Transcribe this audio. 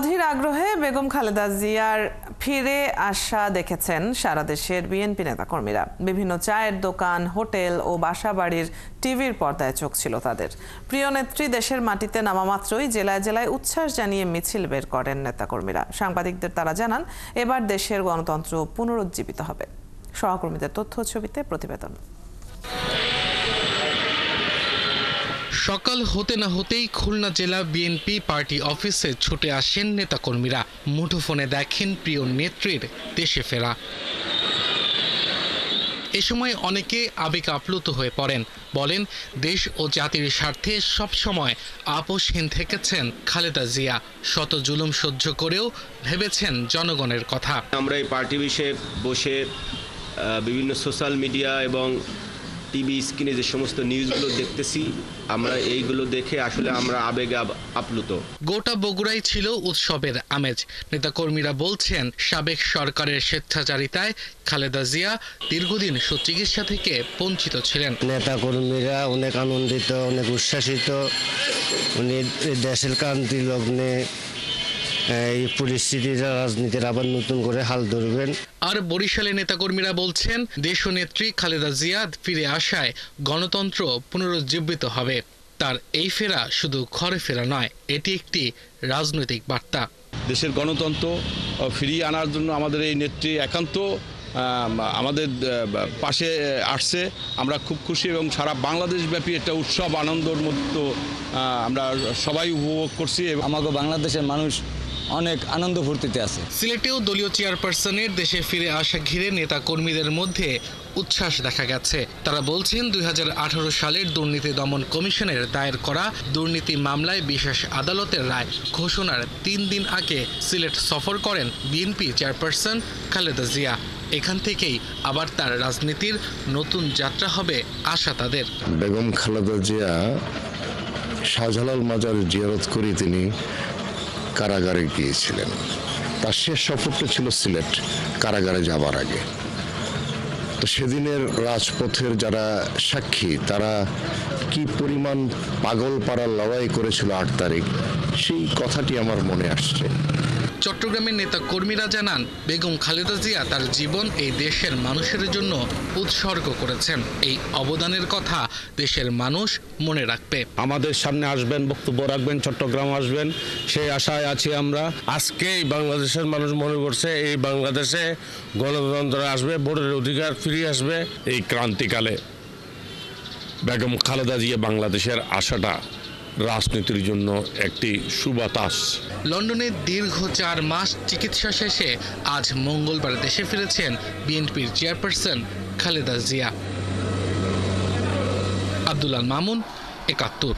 অধীর আগ্রহে বেগম খালেদা জিয়ার ফিরে আসা দেখেছেন সারা দেশের বিএনপি নেতাকর্মীরা। বিভিন্ন চায়ের দোকান, হোটেল ও বাসাবাড়ির টিভির পর্দায় চোখ ছিল তাদের। প্রিয় নেত্রী দেশের মাটিতে নামা মাত্রই জেলায় জেলায় উচ্ছ্বাস জানিয়ে মিছিল বের করেন নেতাকর্মীরা। সাংবাদিকদের তারা জানান, এবার দেশের গণতন্ত্র পুনরুজ্জীবিত হবে। সহকর্মীদের তথ্য ছবিতে প্রতিবেদন। সকাল হতে না হতেই খুলনা জেলা বিএনপি পার্টি অফিসে ছুটে আসেন নেতাকর্মীরা। মুঠোফোনে দেখেন প্রিয় নেত্রীর দেশে ফেরা। এ সময় অনেকে আবেগ আপ্লুত হয়ে পড়েন। বলেন, দেশ ও জাতির স্বার্থে সবসময় আপোষহীন থেকেছেন খালেদা জিয়া। শত জুলুম সহ্য করেও ভেবেছেন জনগণের কথা। আমরা এই পার্টি বিষয়ে বসে বিভিন্ন সোশ্যাল মিডিয়া এবং টিভি স্ক্রিনে যে সমস্ত নিউজগুলো দেখতেছি, আমরা এইগুলো দেখে আসলে আমরা আবেগে আপ্লুত। গোটা বগুড়াই ছিল উৎসবের আমেজ। নেতাকর্মীরা বলছেন, সাবেক সরকারের স্বেচ্ছাচারিতায় খালেদা জিয়া দীর্ঘদিন সুচিকিৎসা থেকে বঞ্চিত ছিলেন। নেতাকর্মীরা অনেক আনন্দিত, অনেক উচ্ছ্বাসিত। উনি দেশের ক্রান্তি লগ্নে এই পরিস্থিতিটা রাজনীতির আবার নতুন করে হাল ধরবেন। আর বরিশালে নেতাকর্মীরা বলছেন, দেশনেত্রী খালেদা জিয়া ফিরে আসায় গণতন্ত্র পুনরুজ্জীবিত হবে। তার এই ফেরা শুধু ঘরে ফেরা নয়, এটি একটি রাজনৈতিক বার্তা। দেশের গণতন্ত্র ফিরিয়ে আনার জন্য আমাদের এই নেত্রী একান্ত আমাদের পাশে আসছে। আমরা খুব খুশি এবং সারা বাংলাদেশ ব্যাপী একটা উৎসব আনন্দর মতো আমরা সবাই উপভোগ করছি। আমাকে বাংলাদেশের মানুষ অনেক আনন্দ ফুর্তিতে আছে। সিলেটেও দলীয় চেয়ারপারসনের দেশে ফিরে আসা ঘিরে নেতা কর্মীদের মধ্যে উচ্ছ্বাস দেখা গেছে। তারা বলছেন, 2018 সালের দুর্নীতি দমন কমিশনের দায়ের করা দুর্নীতি মামলায় বিশেষ আদালতের রায় ঘোষণার 3 দিন আগে সিলেট সফর করেন বিএনপি চেয়ারপারসন খালেদা জিয়া। এখান থেকেই আবার তার রাজনীতির নতুন যাত্রা হবে আশা তাদের। বেগম খালেদা জিয়া শাহজালাল মাজার জিয়ারত করে তিনি কারাগারে গিয়েছিলেন। তার শেষ সফরটা ছিল সিলেট, কারাগারে যাবার আগে। তো সেদিনের রাজপথের যারা সাক্ষী, তারা কি পরিমাণ পাগল পাড়ার লড়াই করেছিল 8 তারিখ, সেই কথাটি আমার মনে আসছে। চট্টগ্রামের নেতা কর্মীরা জানান, বেগম খালেদা জিয়া তার জীবন এই দেশের মানুষের জন্য উৎসর্গ করেছেন। এই অবদানের কথা দেশের মানুষ মনে রাখবে। আমাদের সামনে আসবেন, বক্তব্য রাখবেন, চট্টগ্রাম আসবেন, সেই আশায় আছি আমরা। আজকেই বাংলাদেশের মানুষ মনে করছে এই বাংলাদেশে গণতন্ত্র আসবে, ভোটের অধিকার ফিরে আসবে। এই ক্রান্তিকালে বেগম খালেদা জিয়া বাংলাদেশের আশাটা রাজনীতির জন্য একটি সুবাতাস। লন্ডনে দীর্ঘ 4 মাস চিকিৎসা শেষে আজ মঙ্গলবার দেশে ফিরেছেন বিএনপির চেয়ারপারসন খালেদা জিয়া। আব্দুল আল মামুন, ৭১।